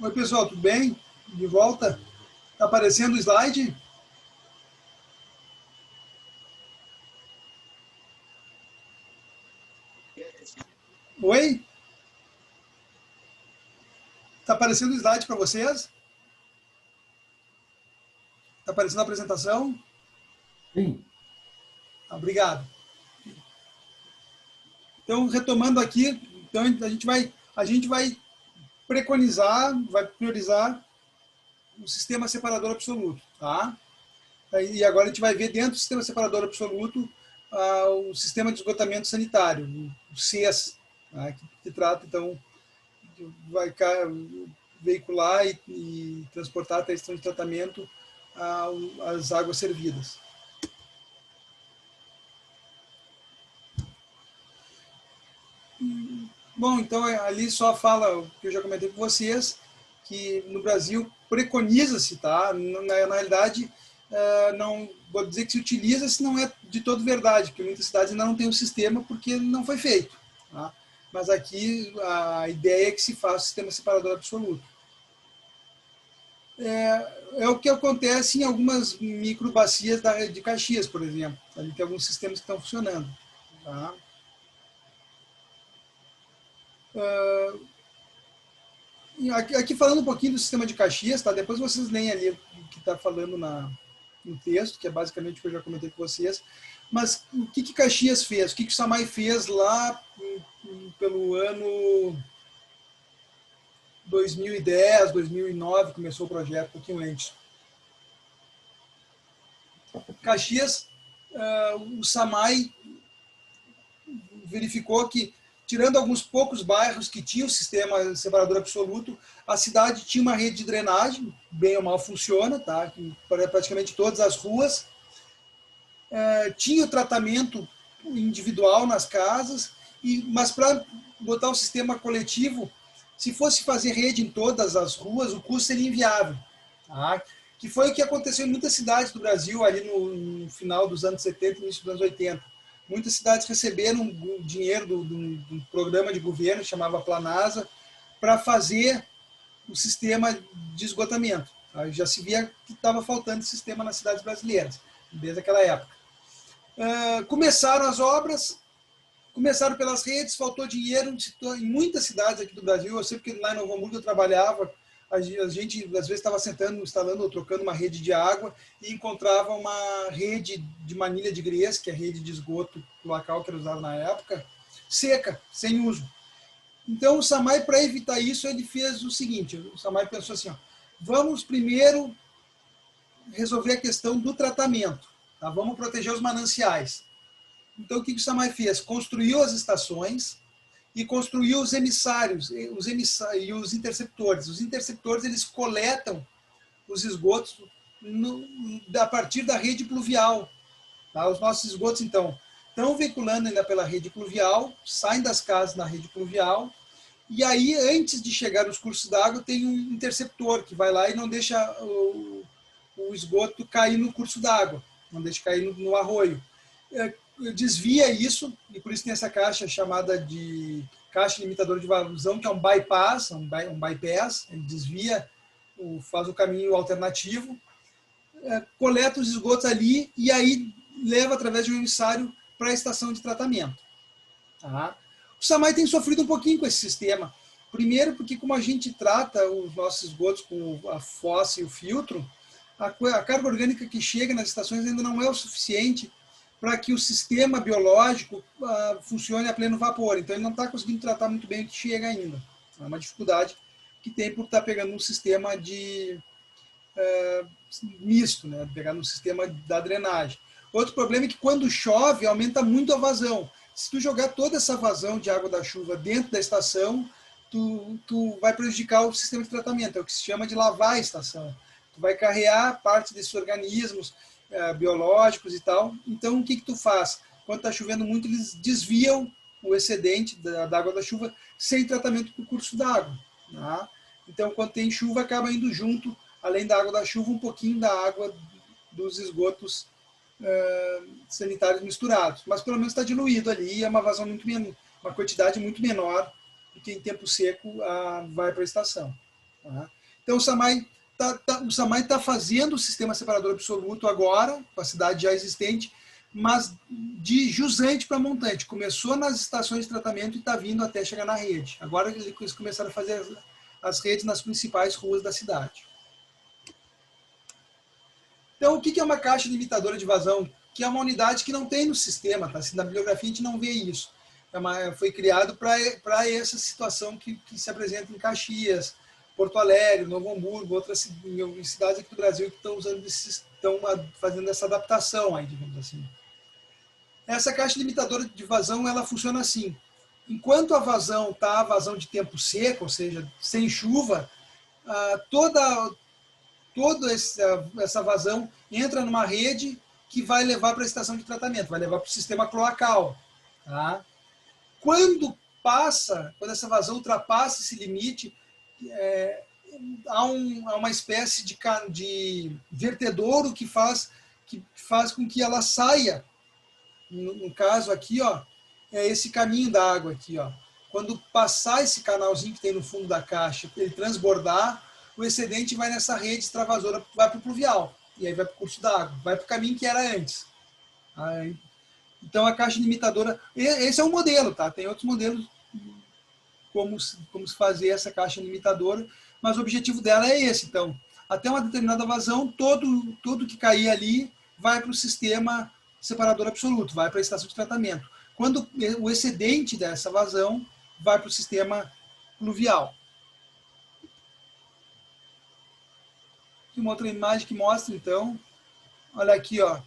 Oi, pessoal, tudo bem? De volta? Está aparecendo o slide? Oi? Está aparecendo o slide para vocês? Está aparecendo a apresentação? Sim. Obrigado. Então, retomando aqui, então a gente vai preconizar, vai priorizar o sistema separador absoluto, tá? E agora a gente vai ver dentro do sistema separador absoluto o sistema de esgotamento sanitário, o SES, tá? que trata, então, vai veicular e transportar até a estação de tratamento as águas servidas. Bom, então ali só fala o que eu já comentei com vocês, que no Brasil preconiza-se, tá? Na realidade, não vou dizer que se utiliza-se, não é de todo verdade, porque muitas cidades ainda não têm um sistema porque não foi feito. Tá? Mas aqui a ideia é que se faça o sistema separador absoluto. É o que acontece em algumas microbacias de Caxias, por exemplo. Ali tem alguns sistemas que estão funcionando. Tá? Aqui falando um pouquinho do sistema de Caxias, tá? Depois vocês leem ali o que está falando no texto, que é basicamente o que eu já comentei com vocês. Mas o que Caxias fez? O que o SAMAI fez lá pelo ano 2010, 2009, começou o projeto, um pouquinho antes. Caxias, o SAMAI verificou que, tirando alguns poucos bairros que tinham o sistema separador absoluto, a cidade tinha uma rede de drenagem, bem ou mal funciona, tá? Para praticamente todas as ruas. Tinha o tratamento individual nas casas, mas para botar um sistema coletivo, se fosse fazer rede em todas as ruas, o custo seria inviável. Tá? Que foi o que aconteceu em muitas cidades do Brasil, ali no final dos anos 70 e início dos anos 80. Muitas cidades receberam dinheiro do programa de governo, chamava Planasa, para fazer o sistema de esgotamento. Já se via que estava faltando sistema nas cidades brasileiras, desde aquela época. Começaram as obras, começaram pelas redes, faltou dinheiro em muitas cidades aqui do Brasil. Eu sei porque lá em Novo Hamburgo eu trabalhava, a gente às vezes estava sentando, instalando ou trocando uma rede de água e encontrava uma rede de manilha de grés, que é a rede de esgoto local que era usada na época, seca, sem uso. Então o SAMAI, para evitar isso, ele fez o seguinte: o SAMAI pensou assim, ó, vamos primeiro resolver a questão do tratamento, tá? Vamos proteger os mananciais. Então o que o SAMAI fez? Construiu as estações e construiu os emissários e os interceptores. Os interceptores, eles coletam os esgotos a partir da rede pluvial. Tá? Os nossos esgotos, então, estão veiculando ainda pela rede pluvial, saem das casas na rede pluvial, e aí, antes de chegar nos cursos d'água, tem um interceptor que vai lá e não deixa o esgoto cair no curso d'água, não deixa cair no arroio. Desvia isso, e por isso tem essa caixa chamada de caixa limitadora de vazão, que é um bypass, um bypass, ele desvia, faz o caminho alternativo, coleta os esgotos ali e aí leva através de um emissário para a estação de tratamento. Tá? O SAMAI tem sofrido um pouquinho com esse sistema. Primeiro porque como a gente trata os nossos esgotos com a fossa e o filtro, a carga orgânica que chega nas estações ainda não é o suficiente para que o sistema biológico funcione a pleno vapor. Então ele não está conseguindo tratar muito bem o que chega ainda. É uma dificuldade que tem por estar pegando um sistema de misto, né? Pegar no sistema da drenagem. Outro problema é que quando chove aumenta muito a vazão. Se tu jogar toda essa vazão de água da chuva dentro da estação, tu vai prejudicar o sistema de tratamento. É o que se chama de lavar a estação. Tu vai carrear parte desses organismos biológicos e tal. Então, o que tu faz? Quando está chovendo muito, eles desviam o excedente da água da chuva sem tratamento para o curso d'água. Tá? Então, quando tem chuva, acaba indo junto, além da água da chuva, um pouquinho da água dos esgotos sanitários misturados. Mas pelo menos está diluído ali, é uma vazão uma quantidade muito menor do que em tempo seco vai para a estação. Tá? Então, o SAMAI tá fazendo o sistema separador absoluto agora, com a cidade já existente, mas de jusante para montante. Começou nas estações de tratamento e está vindo até chegar na rede. Agora eles começaram a fazer as redes nas principais ruas da cidade. Então, o que é uma caixa limitadora de vazão? Que é uma unidade que não tem no sistema, tá? Na bibliografia a gente não vê isso. Foi criado para essa situação que se apresenta em Caxias, Porto Alegre, Novo Hamburgo, outras cidades aqui do Brasil que estão fazendo essa adaptação aí, digamos assim. Essa caixa limitadora de vazão, ela funciona assim. Enquanto a vazão está a vazão de tempo seco, ou seja, sem chuva, toda essa vazão entra numa rede que vai levar para a estação de tratamento, vai levar para o sistema cloacal. Tá? Quando essa vazão ultrapassa esse limite, há uma espécie de vertedouro que faz com que ela saia. No caso aqui, ó, é esse caminho da água aqui, ó. Quando passar esse canalzinho que tem no fundo da caixa, ele transbordar, o excedente vai nessa rede extravasora, vai para o pluvial, e aí vai para o curso d'água, vai para o caminho que era antes. Aí, então a caixa limitadora, esse é um modelo, tá? Tem outros modelos como se fazer essa caixa limitadora, mas o objetivo dela é esse. Então, até uma determinada vazão, tudo que cair ali vai para o sistema separador absoluto, vai para a estação de tratamento. Quando o excedente dessa vazão vai para o sistema pluvial. Aqui uma outra imagem que mostra, então, olha aqui, ó.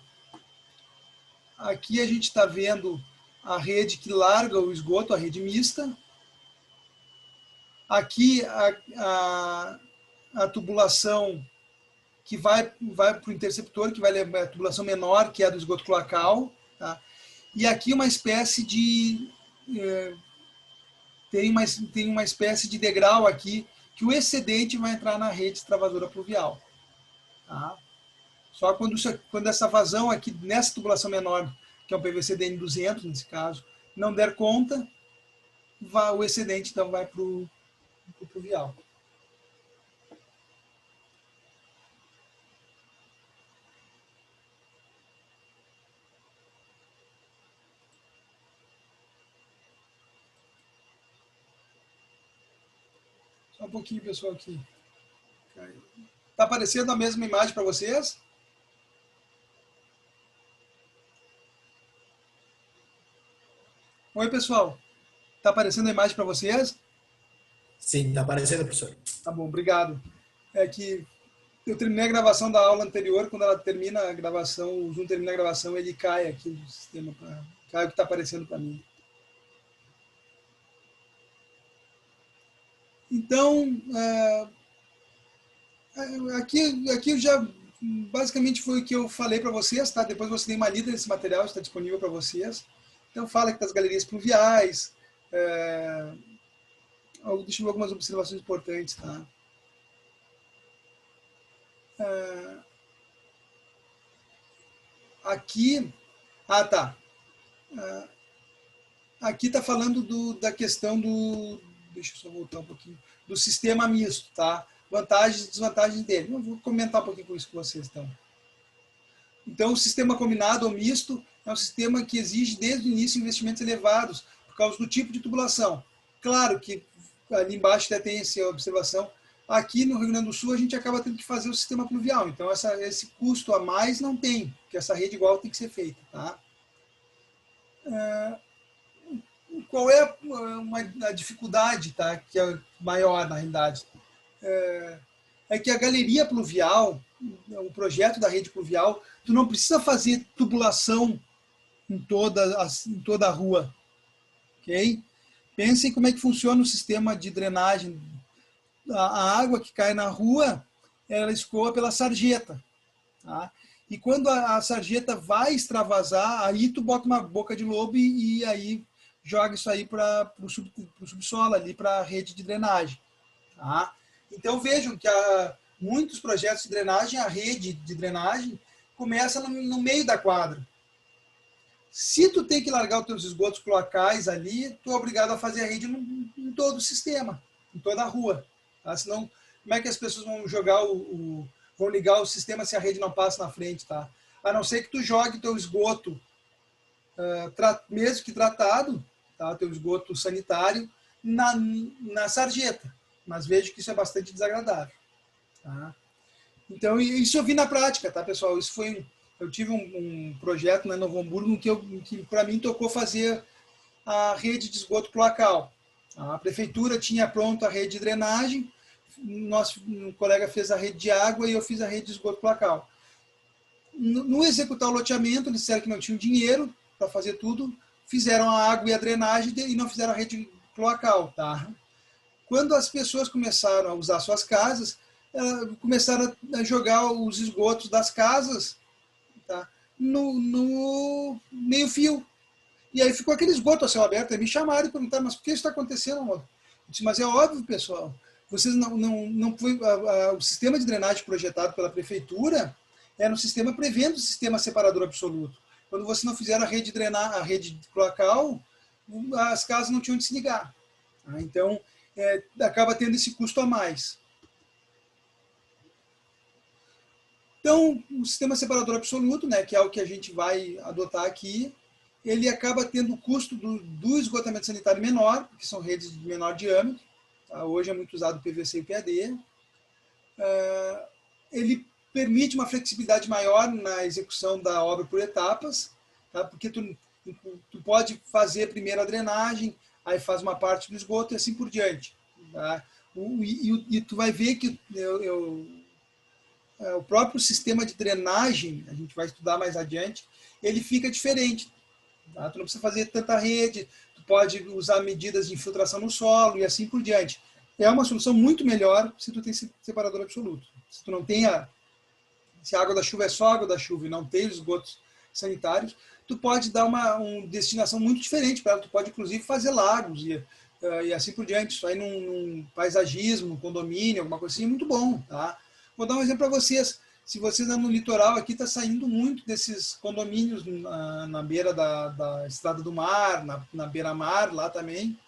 Aqui a gente está vendo a rede que larga o esgoto, a rede mista. Aqui a tubulação que vai para o interceptor, que vai levar a tubulação menor, que é a do esgoto cloacal. Tá? E aqui uma espécie de... tem uma espécie de degrau aqui, que o excedente vai entrar na rede extravasora pluvial. Tá? Só quando essa vazão aqui, nessa tubulação menor, que é um PVC DN200, nesse caso, não der conta, o excedente então vai para o pluvial. Só um pouquinho, pessoal, aqui. Está aparecendo a mesma imagem para vocês? Oi, pessoal. Está aparecendo a imagem para vocês? Sim, está aparecendo, professor. Tá bom, obrigado. É que eu terminei a gravação da aula anterior, quando ela termina a gravação, o Zoom termina a gravação, ele cai aqui do sistema, cai o que está aparecendo para mim. Então, aqui eu já, basicamente foi o que eu falei para vocês, tá? Depois você tem uma lida desse material, está disponível para vocês. Então, fala aqui das galerias pluviais, deixa eu ver algumas observações importantes, tá? Aqui, tá. Aqui está falando da questão deixa eu só voltar um pouquinho, do sistema misto, tá? Vantagens e desvantagens dele. Eu vou comentar um pouquinho com isso com vocês, então. Então, o sistema combinado ou misto é um sistema que exige desde o início investimentos elevados por causa do tipo de tubulação. Claro que ali embaixo até tem essa observação. Aqui no Rio Grande do Sul a gente acaba tendo que fazer o sistema pluvial. Então, esse custo a mais não tem, porque essa rede igual tem que ser feita, tá? Qual é a dificuldade, tá? Que é maior na realidade? É que a galeria pluvial, o projeto da rede pluvial, tu não precisa fazer tubulação em toda a rua, ok? Pensem como é que funciona o sistema de drenagem. A água que cai na rua, ela escoa pela sarjeta, tá? E quando a sarjeta vai extravasar, aí tu bota uma boca de lobo e aí joga isso aí para o subsolo, ali para a rede de drenagem. Tá? Então vejam que muitos projetos de drenagem, a rede de drenagem começa no meio da quadra. Se tu tem que largar os teus esgotos cloacais ali, tu é obrigado a fazer a rede em todo o sistema, em toda a rua. Tá? Senão como é que as pessoas vão jogar vão ligar o sistema se a rede não passa na frente, tá? A não ser que tu jogue teu esgoto, mesmo que tratado, tá? Teu esgoto sanitário, na sarjeta. Mas vejo que isso é bastante desagradável. Tá? Então, isso eu vi na prática, tá, pessoal? Isso foi, eu tive um projeto na Novo Hamburgo que para mim tocou fazer a rede de esgoto cloacal. A prefeitura tinha pronto a rede de drenagem, um colega fez a rede de água e eu fiz a rede de esgoto cloacal. No executar o loteamento, eles disseram que não tinham dinheiro para fazer tudo, fizeram a água e a drenagem e não fizeram a rede cloacal. Tá? Quando as pessoas começaram a usar suas casas, começaram a jogar os esgotos das casas, tá, no meio-fio. E aí ficou aquele esgoto a céu aberto. Aí me chamaram e perguntaram, mas por que isso está acontecendo, amor? Eu disse, mas é óbvio, pessoal. Vocês não foi, o sistema de drenagem projetado pela prefeitura era um sistema prevendo o sistema separador absoluto. Quando você não fizer a rede de a rede cloacal, as casas não tinham de se ligar. Então, acaba tendo esse custo a mais. Então, o sistema separador absoluto, né, que é o que a gente vai adotar aqui, ele acaba tendo o custo do esgotamento sanitário menor, que são redes de menor diâmetro. Tá? Hoje é muito usado o PVC e o PAD. Ele permite uma flexibilidade maior na execução da obra por etapas, tá? Porque tu pode fazer primeiro a drenagem, aí faz uma parte do esgoto e assim por diante. Tá? E tu vai ver que o próprio sistema de drenagem, a gente vai estudar mais adiante, ele fica diferente. Tá? Tu não precisa fazer tanta rede, tu pode usar medidas de infiltração no solo e assim por diante. É uma solução muito melhor se tu tem separador absoluto. Se tu não tem se a água da chuva é só água da chuva e não tem os esgotos sanitários, tu pode dar uma destinação muito diferente para ela. Tu pode, inclusive, fazer lagos e assim por diante. Isso aí num paisagismo, num condomínio, alguma coisa assim, é muito bom. Tá? Vou dar um exemplo para vocês. Se vocês andam no litoral, aqui está saindo muito desses condomínios na beira da Estrada do Mar, na beira-mar, lá também.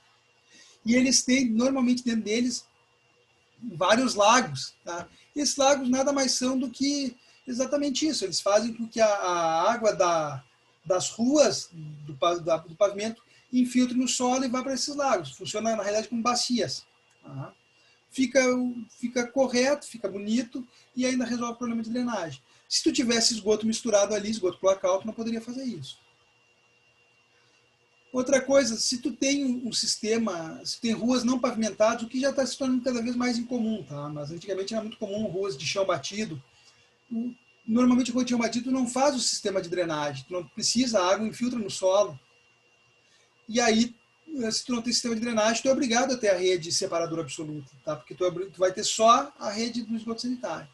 E eles têm, normalmente, dentro deles, vários lagos. Tá? E esses lagos nada mais são do que exatamente isso. Eles fazem com que a água das ruas, do pavimento, infiltre no solo e vá para esses lagos. Funciona, na realidade, como bacias. Tá? Fica correto, fica bonito e ainda resolve o problema de drenagem. Se tu tivesse esgoto misturado ali, esgoto cloacal, tu não poderia fazer isso. Outra coisa, se tu tem um sistema, se tu tem ruas não pavimentadas, o que já está se tornando cada vez mais incomum, tá? Mas antigamente era muito comum ruas de chão batido. Normalmente, rua de chão batido não faz o sistema de drenagem, tu não precisa, a água infiltra no solo. E aí, se tu não tem sistema de drenagem, tu é obrigado a ter a rede separadora absoluta, tá? Porque tu vai ter só a rede do esgoto sanitário.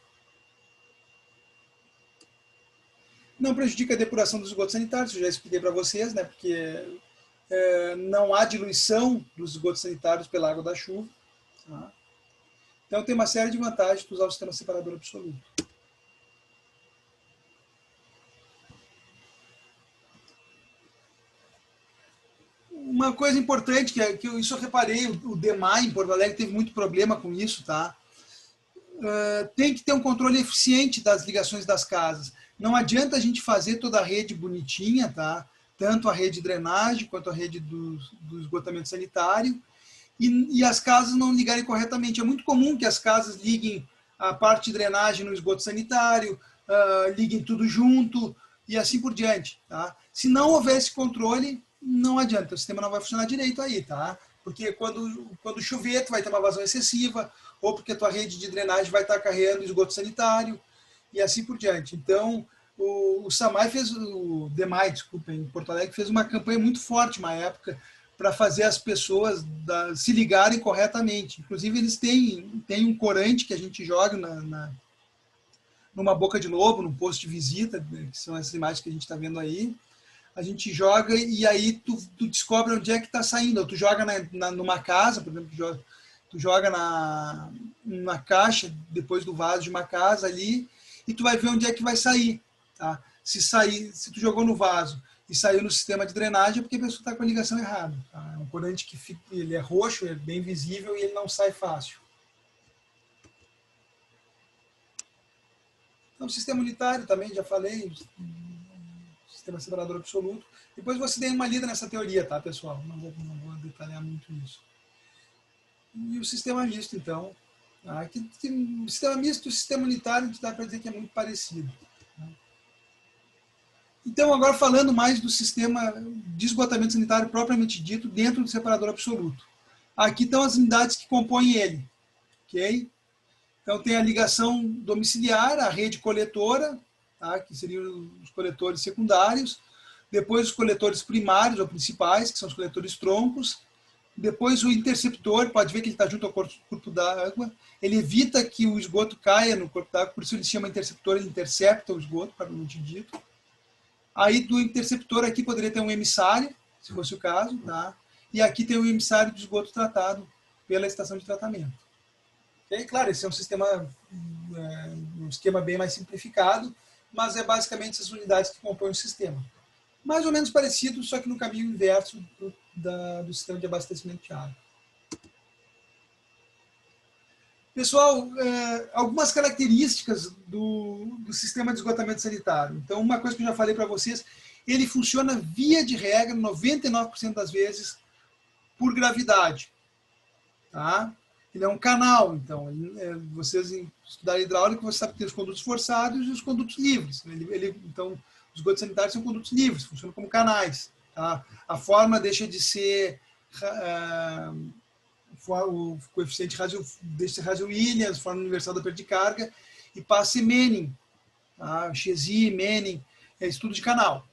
Não prejudica a depuração dos esgotos sanitários, eu já expliquei para vocês, né? Porque não há diluição dos esgotos sanitários pela água da chuva. Tá? Então tem uma série de vantagens de usar o sistema separador absoluto. Uma coisa importante, que isso eu reparei, o DEMAI em Porto Alegre teve muito problema com isso, tá? Tem que ter um controle eficiente das ligações das casas. Não adianta a gente fazer toda a rede bonitinha, tá? Tanto a rede de drenagem quanto a rede do esgotamento sanitário, e as casas não ligarem corretamente. É muito comum que as casas liguem a parte de drenagem no esgoto sanitário, liguem tudo junto e assim por diante. Tá? Se não houver esse controle, não adianta, o sistema não vai funcionar direito aí, tá? Porque quando chover, tu vai ter uma vazão excessiva, ou porque a tua rede de drenagem vai estar carregando esgoto sanitário, e assim por diante. Então, o DEMAI, desculpa, em Porto Alegre, fez uma campanha muito forte uma época para fazer as pessoas se ligarem corretamente. Inclusive, eles têm um corante que a gente joga numa boca de lobo, num posto de visita, que são essas imagens que a gente está vendo aí. A gente joga e aí tu descobre onde é que está saindo. Ou tu joga numa casa, por exemplo, tu joga na caixa, depois do vaso de uma casa ali, e tu vai ver onde é que vai sair. Tá? Se tu jogou no vaso e saiu no sistema de drenagem, é porque a pessoa está com a ligação errada. Tá? É um corante que ele é roxo, é bem visível e ele não sai fácil. Então, o sistema unitário também, já falei, sistema separador absoluto. Depois você dê uma lida nessa teoria, tá, pessoal? Não vou detalhar muito isso. E o sistema misto, então. Tá? O sistema misto e o sistema unitário, a gente dá para dizer que é muito parecido. Tá? Então, agora falando mais do sistema de esgotamento sanitário propriamente dito, dentro do separador absoluto. Aqui estão as unidades que compõem ele. Ok? Então, tem a ligação domiciliar, a rede coletora, tá? Que seriam os coletores secundários. Depois, os coletores primários ou principais, que são os coletores troncos. Depois, o interceptor, pode ver que ele está junto ao corpo d'água. Ele evita que o esgoto caia no corpo d'água, por isso ele se chama interceptor, ele intercepta o esgoto, propriamente dito. Aí, do interceptor, aqui poderia ter um emissário, se fosse o caso, tá? E aqui tem o emissário de esgoto tratado pela estação de tratamento. E, claro, esse é um esquema bem mais simplificado, mas é basicamente essas unidades que compõem o sistema. Mais ou menos parecido, só que no caminho inverso do sistema de abastecimento de água. Pessoal, algumas características do sistema de esgotamento sanitário. Então, uma coisa que eu já falei para vocês, ele funciona via de regra, 99% das vezes, por gravidade. Tá? Ele é um canal, então, vocês estudarem hidráulica, você sabe que tem os condutos forçados e os condutos livres. Então, os esgotos sanitários são condutos livres, funcionam como canais. Tá? A forma deixa de ser, o coeficiente deixa de ser Raso-Williams, forma universal da perda de carga, e passa a ser Manning, tá? Chezy, Manning, é estudo de canal.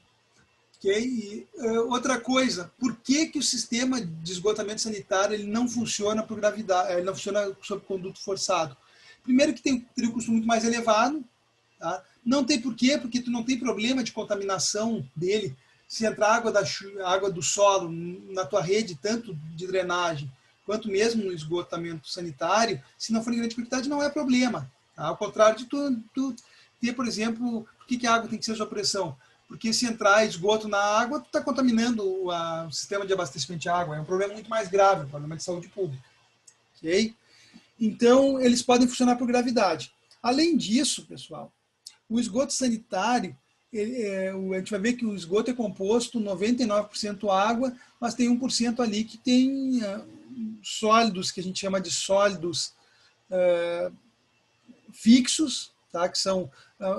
Okay? E, outra coisa, por que o sistema de esgotamento sanitário ele não funciona por gravidade, ele não funciona sob conduto forçado? Primeiro que teria um custo muito mais elevado, tá? Não tem porquê, porque tu não tem problema de contaminação dele. Se entrar água do solo na tua rede, tanto de drenagem quanto mesmo no esgotamento sanitário, se não for em grande quantidade, não é problema. Tá? Ao contrário de tu ter, por exemplo, por que a água tem que ser sob pressão? Porque se entrar esgoto na água, tu está contaminando o sistema de abastecimento de água. É um problema muito mais grave, um problema de saúde pública. Okay? Então, eles podem funcionar por gravidade. Além disso, pessoal, o esgoto sanitário, a gente vai ver que o esgoto é composto 99% água, mas tem 1% ali que tem sólidos, que a gente chama de sólidos fixos, tá? Que são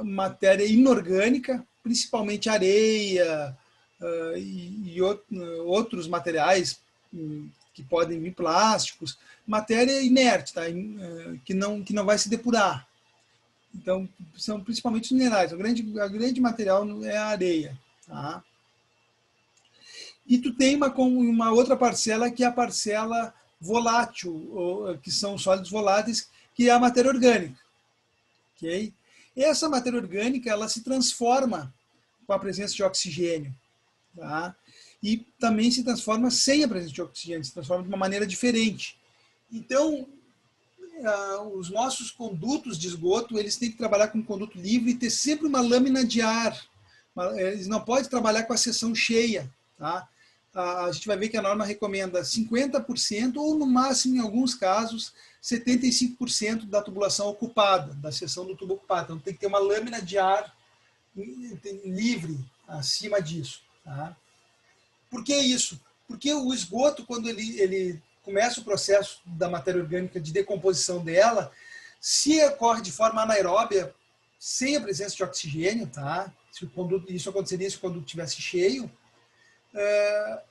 matéria inorgânica, principalmente areia e outros materiais que podem vir plásticos, matéria inerte, tá? Que não vai se depurar. Então, são principalmente os minerais. O grande material é a areia. Tá? E tu tem uma outra parcela, que é a parcela volátil, que são os sólidos voláteis, que é a matéria orgânica. Okay? Essa matéria orgânica ela se transforma com a presença de oxigênio. Tá? E também se transforma sem a presença de oxigênio, se transforma de uma maneira diferente. Então, os nossos condutos de esgoto, eles têm que trabalhar com conduto livre e ter sempre uma lâmina de ar. Eles não podem trabalhar com a seção cheia. Tá? A gente vai ver que a norma recomenda 50% ou, no máximo, em alguns casos, 75% da tubulação ocupada, da seção do tubo ocupado. Então, tem que ter uma lâmina de ar livre acima disso. Tá? Por que isso? Porque o esgoto, quando ele começa o processo da matéria orgânica de decomposição dela, se ocorre de forma anaeróbia, sem a presença de oxigênio, tá? Isso aconteceria se o conduto estivesse cheio,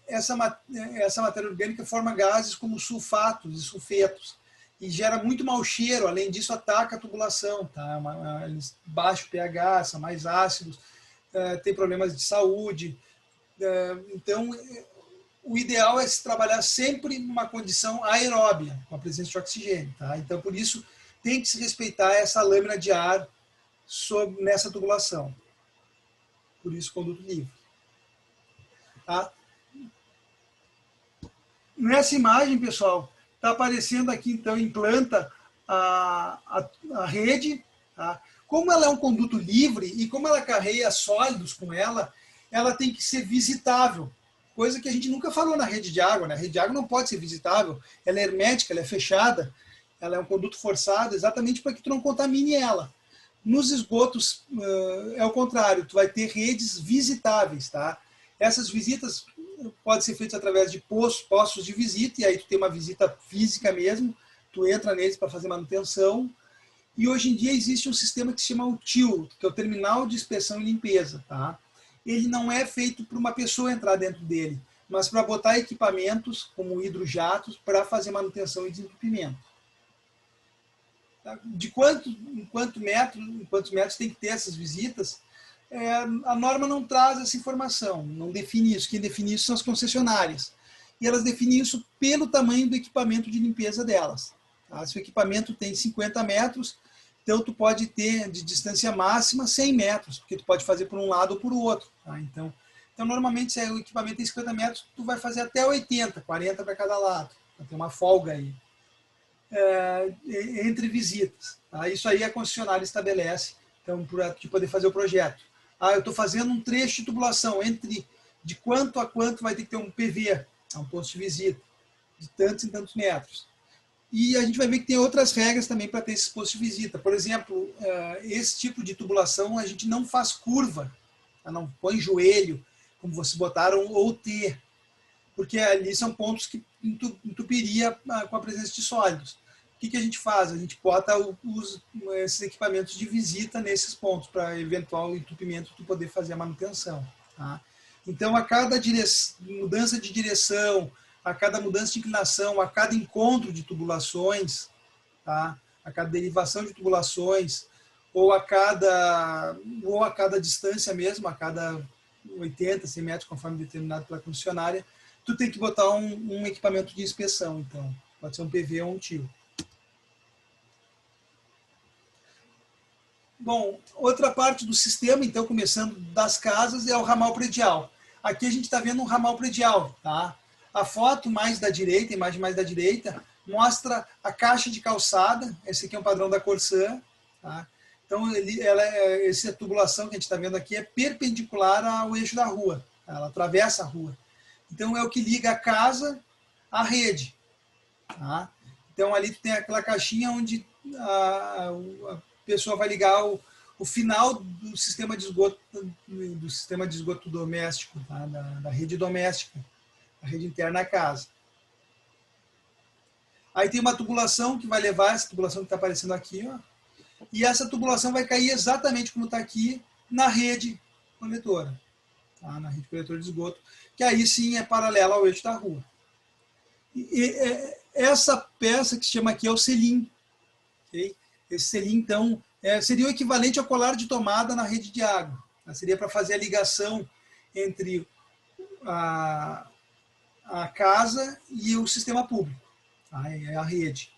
essa matéria orgânica forma gases como sulfatos e sulfetos, e gera muito mau cheiro, além disso ataca a tubulação, tá? Eles baixo pH, são mais ácidos, tem problemas de saúde, então o ideal é se trabalhar sempre numa condição aeróbia, com a presença de oxigênio. Tá? Então, por isso, tem que se respeitar essa lâmina de ar nessa tubulação. Por isso, conduto livre. Tá? Nessa imagem, pessoal, está aparecendo aqui, então, em planta, a rede. Tá? Como ela é um conduto livre e como ela carrega sólidos com ela tem que ser visitável. Coisa que a gente nunca falou na rede de água. Né? A rede de água não pode ser visitável, ela é hermética, ela é fechada, ela é um conduto forçado exatamente para que tu não contamine ela. Nos esgotos é o contrário, tu vai ter redes visitáveis, tá? Essas visitas podem ser feitas através de postos de visita, e aí tu tem uma visita física mesmo, tu entra neles para fazer manutenção. E hoje em dia existe um sistema que se chama o TIL, que é o Terminal de Inspeção e Limpeza, tá? Ele não é feito para uma pessoa entrar dentro dele, mas para botar equipamentos como hidrojatos para fazer manutenção e desentupimento. De quantos metros tem que ter essas visitas, a norma não traz essa informação, não define isso. Quem define isso são as concessionárias. E elas definem isso pelo tamanho do equipamento de limpeza delas. Tá? Se o equipamento tem 50 metros, então tu pode ter de distância máxima 100 metros, porque tu pode fazer por um lado ou por outro. Tá? Então, normalmente, se o equipamento tem 50 metros, tu vai fazer até 80, 40 para cada lado. Vai ter uma folga aí. Entre visitas. Tá? Isso aí a concessionária estabelece, então, para poder fazer o projeto. Eu estou fazendo um trecho de tubulação de quanto a quanto vai ter que ter um PV, um posto de visita, de tantos e tantos metros. E a gente vai ver que tem outras regras também para ter esse posto de visita. Por exemplo, esse tipo de tubulação a gente não faz curva, tá? Não põe joelho, como vocês botaram, ou T, porque ali são pontos que entupiria com a presença de sólidos. O que a gente faz? A gente bota esses equipamentos de visita nesses pontos, para eventual entupimento tu poder fazer a manutenção. Tá? Então, a cada mudança de direção, a cada mudança de inclinação, a cada encontro de tubulações, tá? A cada derivação de tubulações, ou a cada distância mesmo, a cada 80, 100 metros, conforme determinado pela concessionária, tu tem que botar um equipamento de inspeção. Então, pode ser um PV ou um TIL. Bom, outra parte do sistema, então, começando das casas, é o ramal predial. Aqui a gente está vendo um ramal predial, tá? A foto mais da direita, a imagem mais da direita, mostra a caixa de calçada. Esse aqui é um padrão da Corsan, tá? Então, essa tubulação que a gente está vendo aqui é perpendicular ao eixo da rua. Tá? Ela atravessa a rua. Então, é o que liga a casa à rede. Tá? Então, ali tu tem aquela caixinha onde a pessoa vai ligar o final do sistema de esgoto doméstico, tá? da rede doméstica, a rede interna à casa. Aí tem uma tubulação que vai levar, essa tubulação que está aparecendo aqui, ó, e essa tubulação vai cair exatamente como está aqui na rede coletora, tá? Na rede coletora de esgoto, que aí sim é paralela ao eixo da rua. Essa peça que se chama aqui é o selim. Okay? Esse selim, então, seria o equivalente ao colar de tomada na rede de água. Seria para fazer a ligação entre a casa e o sistema público, tá? A rede.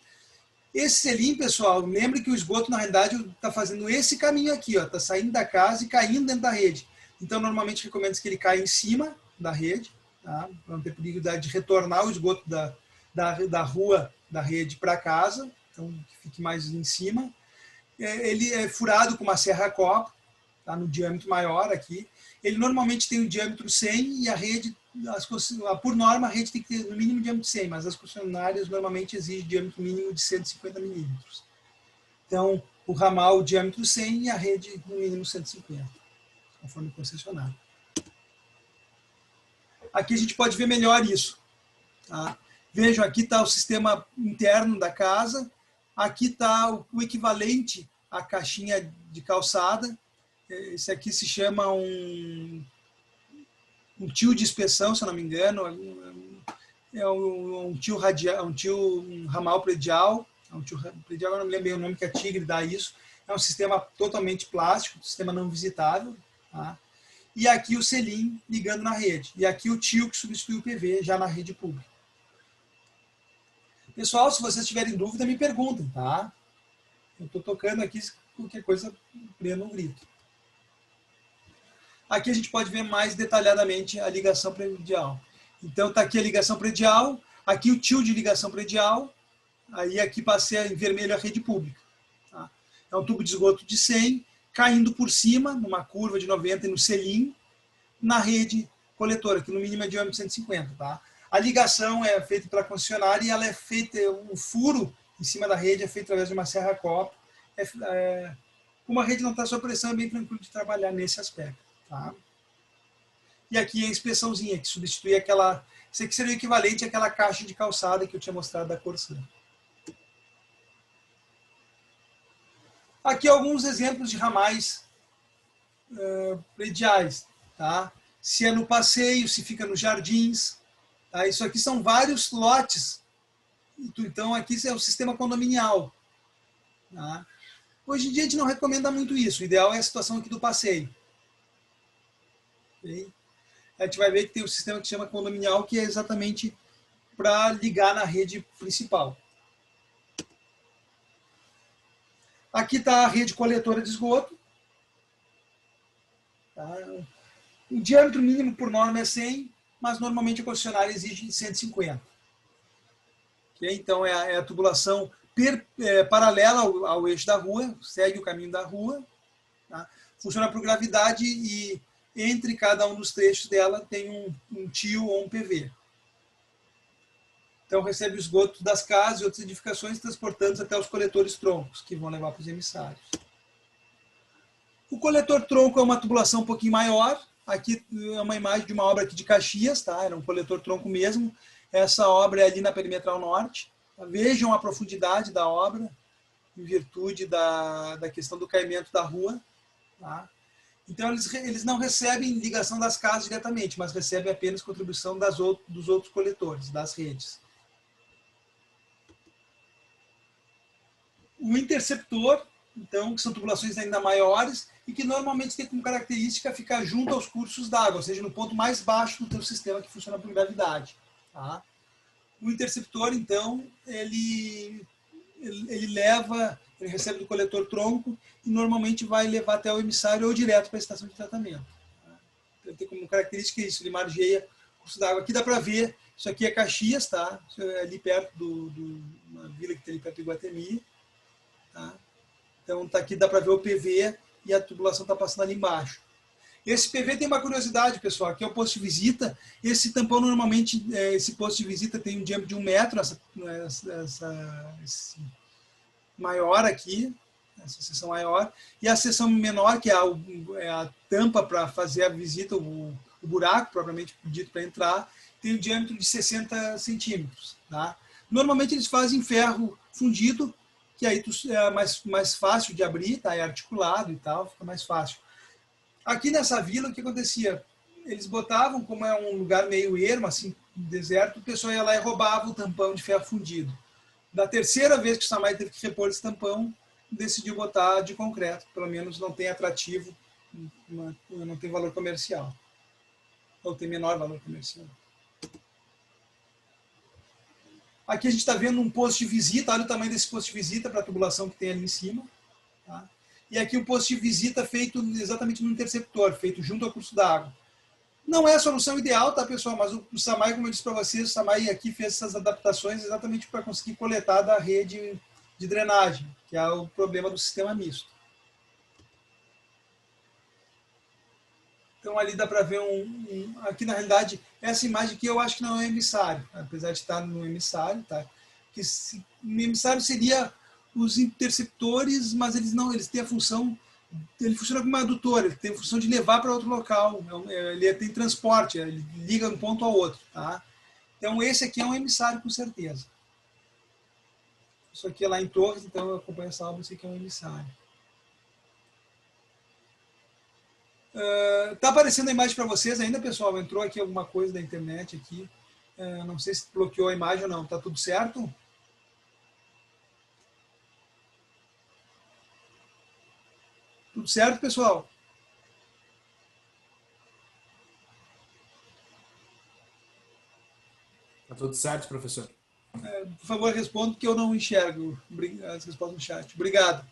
Esse selim, pessoal, lembre que o esgoto, na realidade, está fazendo esse caminho aqui, está saindo da casa e caindo dentro da rede. Então, normalmente, recomenda que ele caia em cima da rede, tá? Para não ter perigo de retornar o esgoto da rua, da rede, para casa, então que fique mais em cima. Ele é furado com uma serra-copo, tá? No diâmetro maior aqui. Ele normalmente tem um diâmetro 100 e a rede, por norma, a rede tem que ter no mínimo diâmetro 100, mas as concessionárias normalmente exigem diâmetro mínimo de 150 milímetros. Então, o ramal, o diâmetro 100 e a rede no mínimo 150, conforme o concessionário. Aqui a gente pode ver melhor isso. Tá? Vejam, aqui está o sistema interno da casa, aqui está o equivalente à caixinha de calçada. Esse aqui se chama um tio de inspeção, se eu não me engano, é um ramal predial, eu não me lembro bem o nome que a Tigre dá isso, é um sistema totalmente plástico, um sistema não visitável, tá? E aqui o selim ligando na rede, e aqui o tio que substitui o PV já na rede pública. Pessoal, se vocês tiverem dúvida, me perguntem, tá? Eu estou tocando aqui, qualquer coisa, prenda um grito. Aqui a gente pode ver mais detalhadamente a ligação predial. Então, está aqui a ligação predial, aqui o tio de ligação predial, aí aqui passei em vermelho a rede pública. Tá? É um tubo de esgoto de 100, caindo por cima, numa curva de 90 no selim, na rede coletora, que no mínimo é de diâmetro 150. Tá? A ligação é feita pela concessionária e ela é feita, o furo em cima da rede é feito através de uma serra-copo, Como a rede não está sob pressão, é bem tranquilo de trabalhar nesse aspecto. Tá? E aqui a inspeçãozinha, que substitui aquela... Isso aqui seria o equivalente àquela caixa de calçada que eu tinha mostrado da Corsan. Aqui alguns exemplos de ramais prediais. Tá? Se é no passeio, se fica nos jardins. Tá? Isso aqui são vários lotes. Então, aqui é o sistema condominial. Tá? Hoje em dia, a gente não recomenda muito isso. O ideal é a situação aqui do passeio. Okay? A gente vai ver que tem um sistema que se chama condominial, que é exatamente para ligar na rede principal. Aqui está a rede coletora de esgoto. Tá? O diâmetro mínimo por norma é 100, mas normalmente a concessionária exige 150. Okay? Então, é a tubulação paralela ao eixo da rua, segue o caminho da rua. Tá? Funciona por gravidade e entre cada um dos trechos dela tem um tio ou um PV. Então, recebe o esgoto das casas e outras edificações, transportando até os coletores troncos, que vão levar para os emissários. O coletor tronco é uma tubulação um pouquinho maior. Aqui é uma imagem de uma obra aqui de Caxias, tá? Era um coletor tronco mesmo. Essa obra é ali na Perimetral Norte. Vejam a profundidade da obra, em virtude da questão do caimento da rua. Tá? Então, eles não recebem ligação das casas diretamente, mas recebem apenas contribuição dos outros coletores, das redes. O interceptor, então, que são tubulações ainda maiores e que normalmente tem como característica ficar junto aos cursos d'água, ou seja, no ponto mais baixo do teu sistema que funciona por gravidade. Tá? O interceptor, então, ele recebe do coletor tronco e normalmente vai levar até o emissário ou direto para a estação de tratamento. Tá? Então, tem como característica isso, ele margeia o curso d'água. Aqui dá para ver, isso aqui é Caxias, tá? Isso é ali perto uma vila que tem ali perto do Iguatemi. Tá? Então, aqui dá para ver o PV e a tubulação está passando ali embaixo. Esse PV tem uma curiosidade, pessoal, que é o posto de visita. Esse tampão, normalmente, esse posto de visita tem um diâmetro de 1 metro, esse maior aqui, essa seção maior, e a seção menor, que é a tampa para fazer a visita, o buraco, propriamente dito, para entrar, tem um diâmetro de 60 centímetros. Tá? Normalmente, eles fazem ferro fundido, que aí é mais fácil de abrir, tá? É articulado e tal, fica mais fácil. Aqui nessa vila, o que acontecia? Eles botavam, como é um lugar meio ermo, assim, deserto, o pessoal ia lá e roubava o tampão de ferro fundido. Da terceira vez que o SAMAI teve que repor esse tampão, decidiu botar de concreto, pelo menos não tem atrativo, não tem valor comercial. Ou tem menor valor comercial. Aqui a gente está vendo um posto de visita, olha o tamanho desse posto de visita para a tubulação que tem ali em cima. Tá? E aqui o posto de visita feito exatamente no interceptor, feito junto ao curso d'água. Não é a solução ideal, tá, pessoal? Mas o SAMAI, como eu disse para vocês, o SAMAI aqui fez essas adaptações exatamente para conseguir coletar da rede de drenagem, que é o problema do sistema misto. Então, ali dá para ver aqui, na realidade, essa imagem aqui eu acho que não é emissário, apesar de estar no emissário. Tá? Que o emissário seria os interceptores, mas eles têm a função, ele funciona como uma adutora, ele tem a função de levar para outro local, ele tem transporte, ele liga um ponto ao outro. Tá? Então, esse aqui é um emissário, com certeza. Isso aqui é lá em Torres, então eu acompanho essa obra, esse aqui é um emissário. Está aparecendo a imagem para vocês ainda, pessoal? Entrou aqui alguma coisa da internet aqui. Não sei se bloqueou a imagem ou não. Está tudo certo? Tudo certo, pessoal? Está tudo certo, professor? Por favor, responda, que eu não enxergo as respostas no chat. Obrigado.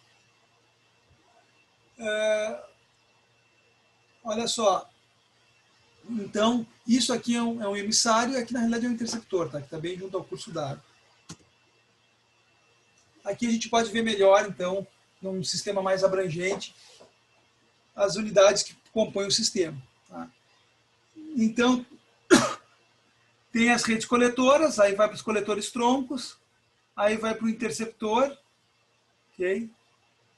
Olha só. Então, isso aqui é um emissário, e aqui na realidade é um interceptor, tá? Que está bem junto ao curso d'água. Aqui a gente pode ver melhor, então, num sistema mais abrangente, as unidades que compõem o sistema. Tá? Então, tem as redes coletoras, aí vai para os coletores troncos, aí vai para o interceptor, ok?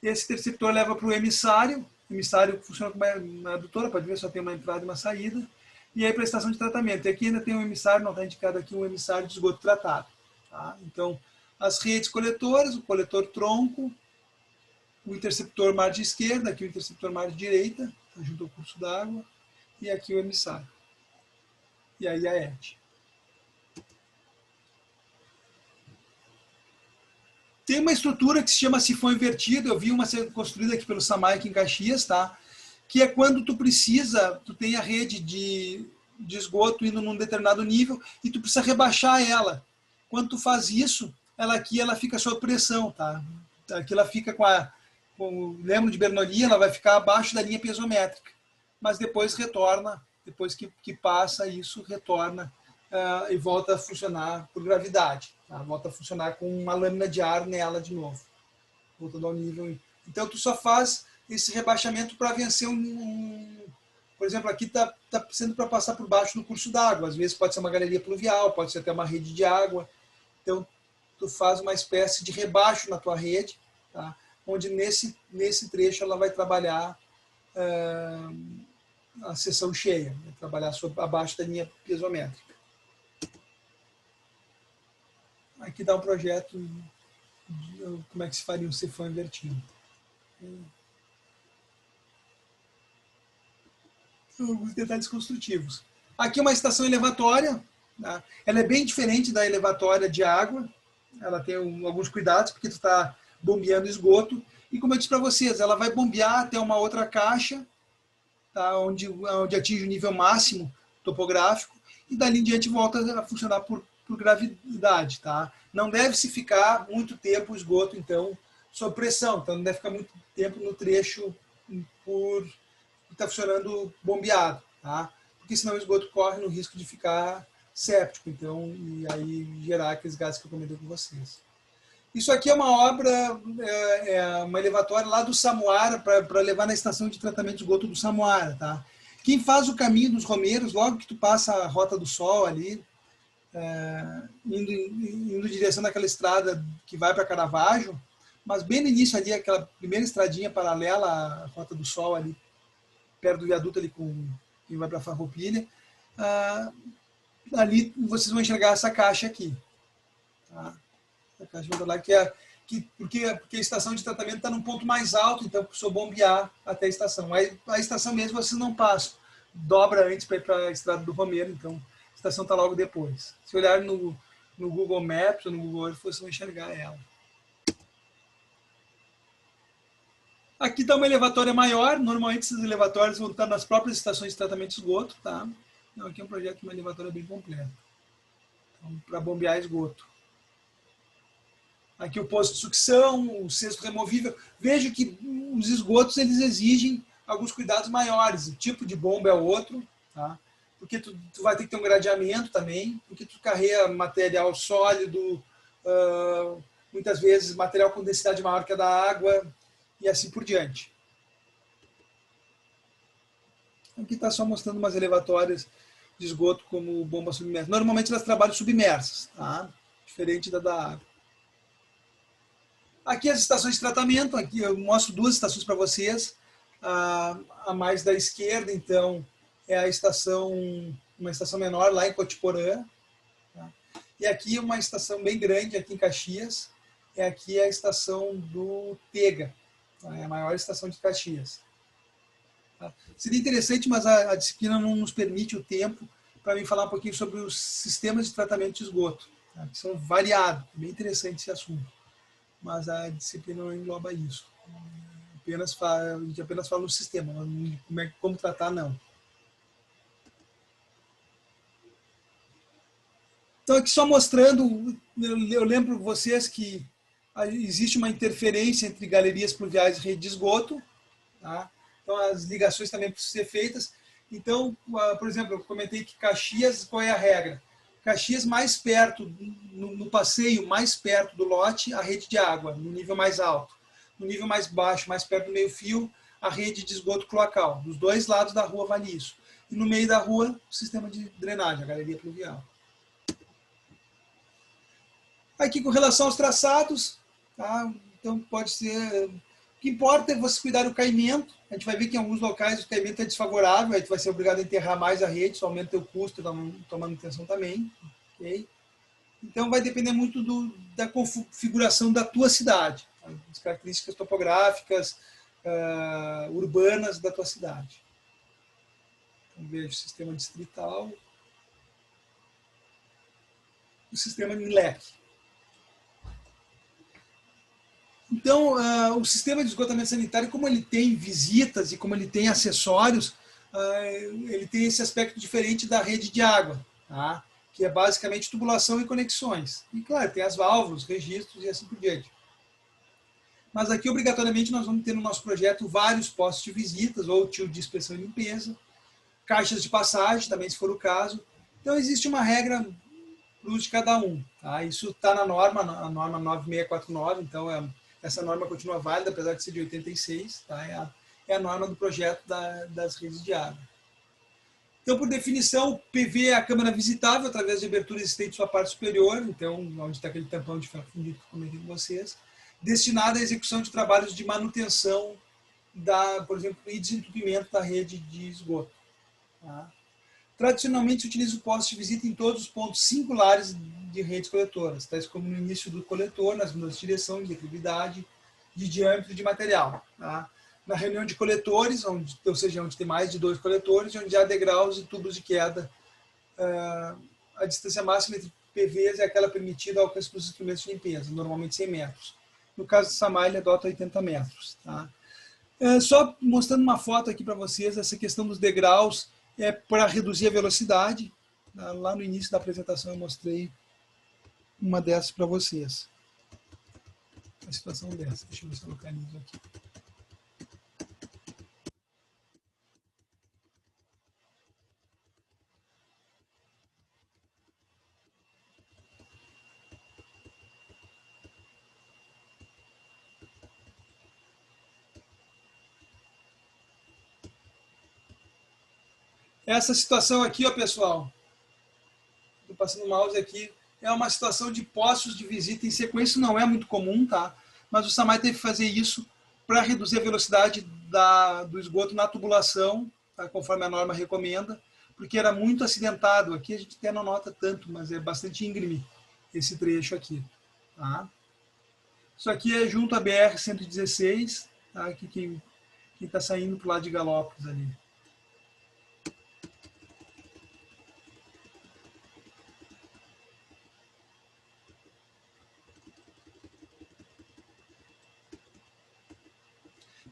Esse interceptor leva para o emissário. O emissário funciona como uma adutora, pode ver, só tem uma entrada e uma saída. E aí para a estação de tratamento. E aqui ainda tem um emissário, não está indicado aqui, um emissário de esgoto tratado. Tá? Então, as redes coletoras, o coletor tronco, o interceptor margem esquerda, aqui o interceptor margem direita, tá junto ao curso d'água, e aqui o emissário. E aí a ET. Tem uma estrutura que se chama sifão invertido, eu vi uma ser construída aqui pelo Samay, aqui em Caxias, tá? Que é quando tu precisa, tu tem a rede de esgoto indo num determinado nível e tu precisa rebaixar ela. Quando tu faz isso, ela fica sob pressão, tá? Aqui ela fica com o lembro de Bernoulli, ela vai ficar abaixo da linha piezométrica, mas depois retorna, depois que passa isso, retorna e volta a funcionar por gravidade. Tá? Volta a funcionar com uma lâmina de ar nela de novo. Voltando ao nível. Então, tu só faz esse rebaixamento para vencer por exemplo, aqui está sendo para passar por baixo do curso d'água. Às vezes pode ser uma galeria pluvial, pode ser até uma rede de água. Então, tu faz uma espécie de rebaixo na tua rede, tá? Onde nesse trecho ela vai trabalhar a seção cheia, vai trabalhar abaixo da linha piezométrica. Aqui dá um projeto de como é que se faria um sifão invertido. Alguns detalhes construtivos. Aqui uma estação elevatória, tá? Ela é bem diferente da elevatória de água, ela tem alguns cuidados, porque tu está bombeando esgoto, e como eu disse para vocês, ela vai bombear até uma outra caixa, tá? onde atinge o nível máximo topográfico, e dali em diante volta a funcionar por gravidade. Tá? Não deve se ficar muito tempo o esgoto, então, sob pressão, então não deve ficar muito tempo no trecho que está funcionando bombeado, tá? Porque senão o esgoto corre no risco de ficar séptico, então, e aí gerar aqueles gases que eu comentei com vocês. Isso aqui é uma obra, uma elevatória lá do Samuara, para levar na estação de tratamento de esgoto do Samuara. Tá? Quem faz o caminho dos Romeiros, logo que tu passa a Rota do Sol ali, indo em direção daquela estrada que vai para Caravaggio, mas bem no início ali, aquela primeira estradinha paralela à Rota do Sol ali, perto do viaduto ali que vai para a Farroupilha, ali vocês vão enxergar essa caixa aqui. Tá? A caixa lá, porque a estação de tratamento está num ponto mais alto, então precisou bombear até a estação. Aí, a estação mesmo vocês não passam, dobra antes para ir para a estrada do Romeiro, então a estação está logo depois. Se olhar no Google Maps ou no Google Earth, vocês vão enxergar ela. Aqui está uma elevatória maior, normalmente esses elevatórios vão estar nas próprias estações de tratamento de esgoto. Tá? Então, aqui é um projeto de uma elevatória bem completa, então, para bombear esgoto. Aqui o posto de sucção, o cesto removível. Vejo que os esgotos eles exigem alguns cuidados maiores. O tipo de bomba é outro, tá? Porque tu vai ter que ter um gradeamento também, porque tu carrega material sólido, muitas vezes material com densidade maior que a da água, e assim por diante. Aqui está só mostrando umas elevatórias de esgoto como bomba submersa. Normalmente elas trabalham submersas, tá? Diferente da água. Aqui as estações de tratamento, aqui eu mostro duas estações para vocês. A mais da esquerda, então, é uma estação menor lá em Cotiporã. Tá? E aqui uma estação bem grande, aqui em Caxias, aqui é a estação do Tega, tá? É a maior estação de Caxias. Tá? Seria interessante, mas a disciplina não nos permite o tempo para mim falar um pouquinho sobre os sistemas de tratamento de esgoto, tá? Que são variados, é bem interessante esse assunto. Mas a disciplina não engloba isso. A gente apenas fala no sistema, como tratar, não. Então, aqui só mostrando, eu lembro vocês que existe uma interferência entre galerias pluviais e rede de esgoto. Tá? Então, as ligações também precisam ser feitas. Então, por exemplo, eu comentei que Caxias, qual é a regra? Caxias mais perto, no passeio mais perto do lote, a rede de água, no nível mais alto. No nível mais baixo, mais perto do meio-fio, a rede de esgoto cloacal. Dos dois lados da rua vale isso. E no meio da rua, o sistema de drenagem, a galeria pluvial. Aqui com relação aos traçados, tá? Então pode ser que importa é você cuidar do caimento. A gente vai ver que em alguns locais o caimento é desfavorável, aí tu vai ser obrigado a enterrar mais a rede, isso aumenta o custo da manutenção também. Okay? Então vai depender muito da configuração da tua cidade, tá? Das características topográficas, urbanas da tua cidade. Então veja o sistema distrital, o sistema NILEC. Então, o sistema de esgotamento sanitário, como ele tem visitas e como ele tem acessórios, ele tem esse aspecto diferente da rede de água, tá? Que é basicamente tubulação e conexões. E, claro, tem as válvulas, registros e assim por diante. Mas aqui, obrigatoriamente, nós vamos ter no nosso projeto vários postos de visitas, ou tio de inspeção e limpeza, caixas de passagem, também se for o caso. Então, existe uma regra para o uso de cada um. Tá? Isso está na norma, a norma 9649, então essa norma continua válida, apesar de ser de 86, tá? É a norma do projeto das redes de água. Então, por definição, o PV é a câmara visitável através de abertura existente em sua parte superior, então, onde está aquele tampão de ferro fundido que eu comentei com vocês, destinada à execução de trabalhos de manutenção, por exemplo, e desentupimento da rede de esgoto. Tá? Tradicionalmente, se utiliza o poste de visita em todos os pontos singulares de redes coletoras, tais como no início do coletor, nas mudanças de direção, de declividade, de diâmetro de material. Tá? Na reunião de coletores, ou seja, onde tem mais de 2 coletores, onde há degraus e tubos de queda. A distância máxima entre PVs é aquela permitida ao alcance dos instrumentos de limpeza, normalmente 100 metros. No caso de Samar, ele adota 80 metros. Tá? Só mostrando uma foto aqui para vocês, essa questão dos degraus é para reduzir a velocidade. Lá no início da apresentação eu mostrei uma dessas para vocês. A situação dessa. Deixa eu ver se eu localizo aqui. Essa situação aqui, ó, pessoal, estou passando o mouse aqui, é uma situação de postos de visita em sequência, isso não é muito comum, tá? Mas o SAMAI teve que fazer isso para reduzir a velocidade do esgoto na tubulação, tá? Conforme a norma recomenda, porque era muito acidentado. Aqui a gente até não nota tanto, mas é bastante íngreme esse trecho aqui. Tá? Isso aqui é junto à BR-116, tá? Aqui quem está saindo para o lado de Galópolis ali.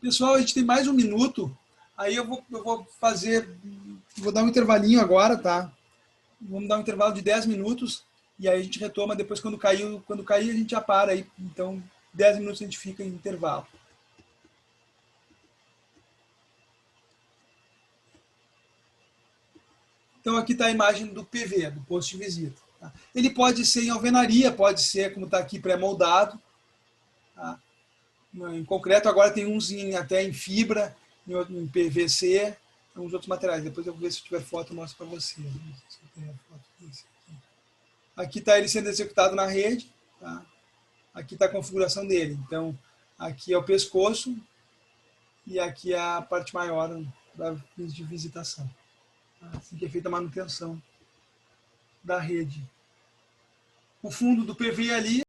Pessoal, a gente tem mais um minuto, aí eu vou dar um intervalinho agora, tá? Vamos dar um intervalo de 10 minutos, e aí a gente retoma depois quando cair a gente já para aí, então 10 minutos a gente fica em intervalo. Então aqui está a imagem do PV, do posto de visita. Tá? Ele pode ser em alvenaria, pode ser como está aqui pré-moldado, tá? Em concreto, agora tem uns até em fibra, em PVC, uns outros materiais. Depois eu vou ver se tiver foto, eu mostro para vocês. Aqui está ele sendo executado na rede. Tá? Aqui está a configuração dele. Então, aqui é o pescoço e aqui é a parte maior da de visitação. Assim que é feita a manutenção da rede. O fundo do PV ali